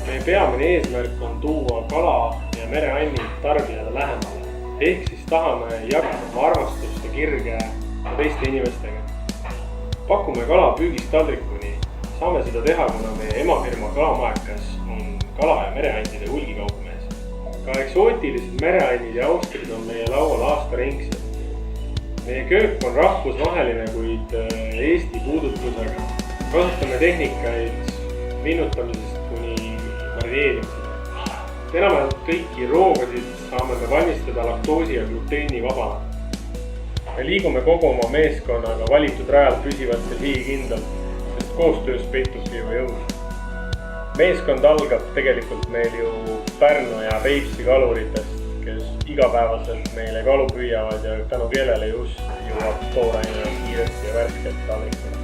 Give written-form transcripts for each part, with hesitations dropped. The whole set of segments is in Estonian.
Meie peamine eesmärk on tuua kala ja mereannid tarbijale lähemale. Ehk siis tahame jagada oma armastust ja kirge teiste inimestega. Pakume kala püügist taldrikuni. Saame seda teha, kuna meie emafirma Kalamaekas on kala ja mereandide hulgikaupmees. Ka eksootilised mereannid ja austrid on meie laual aastaringsed. Meie köök on rahvusvaheline, kuid Eesti puudutusega. Kasutame tehnikaid linnutamisest kuni marineerimisele. Enamalt kõiki roogasid saame me valmistada laktoosi ja gluteeni vabana. Me liigume kogu oma meeskonnaga valitud rajal püsivalt ja sihikindlalt, sest koostöös peitubki ju jõud. Meeskond algab tegelikult meil ju Pärnu ja Peipsi kaluritest, kes igapäevaselt meile kalu püüavad ja tänu kellele just jõuab tooraine kiiresti ja värskelt taldrikule.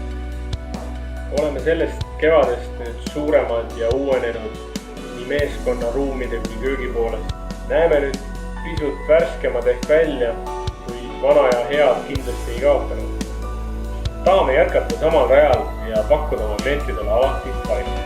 Oleme sellest kevadest nüüd suuremad ja uuenenud nii meeskonna ruumide kui köögi poolest. Näeme nüüd pisut värskemad ehk välja, kui vana ja head kindlasti ei kaotanud. Tahame jätkata samal rajal ja pakkuda oma klientidele alati parimat.